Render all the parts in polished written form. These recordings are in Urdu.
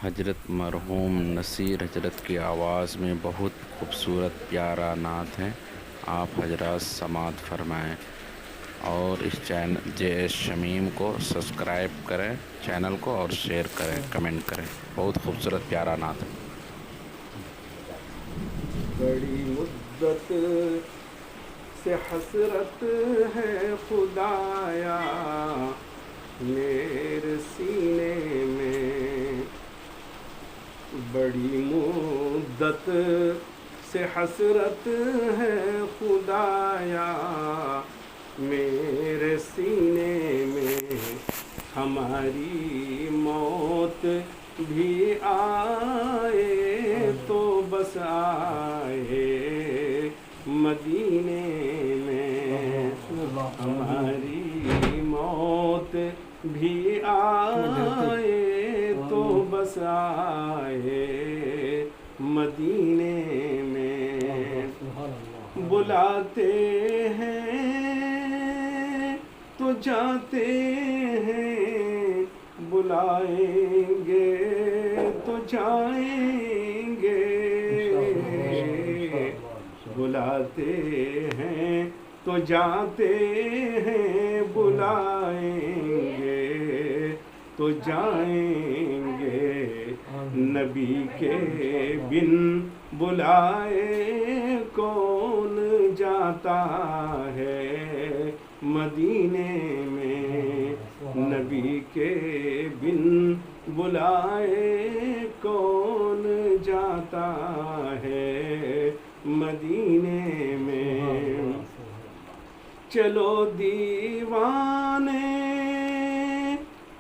حضرت مرحوم نصیر حضرت کی آواز میں بہت خوبصورت پیارا نعت ہے، آپ حضرات سماعت فرمائیں اور اس چینل جے ایس شمیم کو سبسکرائب کریں چینل کو، اور شیئر کریں، کمنٹ کریں، بہت خوبصورت پیارا نعت ہے۔ بڑی مدت سے حسرت ہے خدایا میرے سینے میں، بڑی مدت سے حسرت ہے خدایا میرے سینے میں، ہماری موت بھی آئے تو بس آئے مدینے میں، ہماری موت بھی آئے تو بس آئے مدینے میں، بلاتے ہیں تو جاتے ہیں، بلائیں گے تو جائیں گے، بلاتے ہیں تو جاتے ہیں، بلائیں گے تو جائیں گے، نبی کے بن بلائے کون جاتا ہے مدینے میں، نبی کے بن بلائے کون جاتا ہے مدینے میں، چلو دیوانے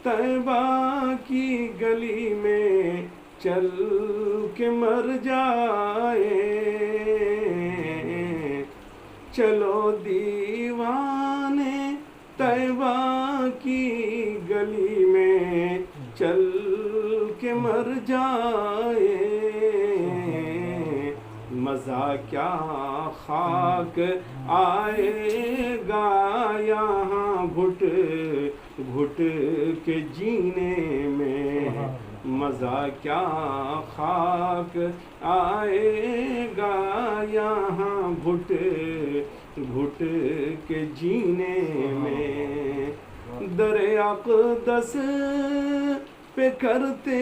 طیبہ کی گلی میں چل کے مر جائے، چلو دیوانے طیبہ کی گلی میں چل کے مر جائے، مزہ کیا خاک آئے گا یہاں گھٹ گھٹ کے جینے میں، مزہ کیا خاک آئے گا یہاں گھٹ گھٹ کے جینے میں، در اقدس پہ کرتے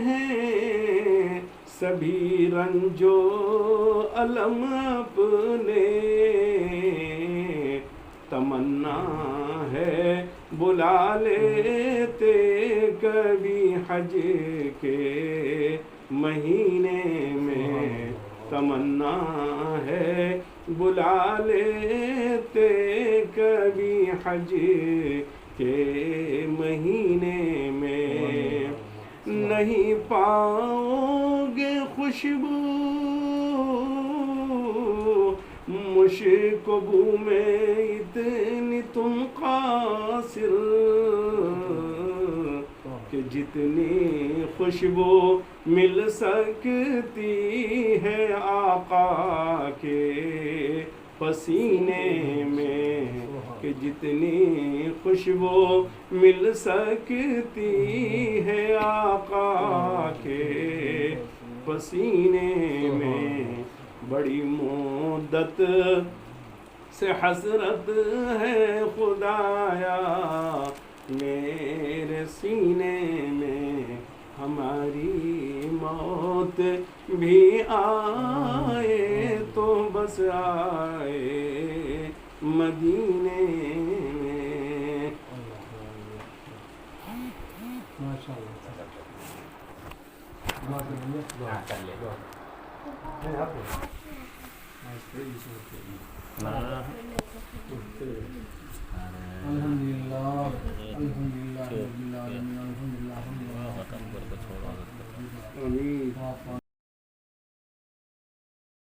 ہیں سبھی رنج و الم اپنے، تمنا ہے بلا لیتے کبھی حج کے مہینے میں، تمنا ہے بلا لیتے کبھی حج کے مہینے میں، نہیں پاؤ گے خوشبو مشک و بو میں اتنی تم قاصر، کہ جتنی خوشبو مل سکتی ہے آقا کے پسینے میں، کہ جتنی خوشبو مل سکتی ہے آقا کے پسینے میں، بڑی مدت سے حسرت ہے خدایا میرے سینے میں، ہماری موت بھی آئے تو بس آئے مدینے میں۔ الحمدللہ الحمدللہ رب العالمین، الحمدللہ ختم کر کے چھوڑا دیتے۔ آمین۔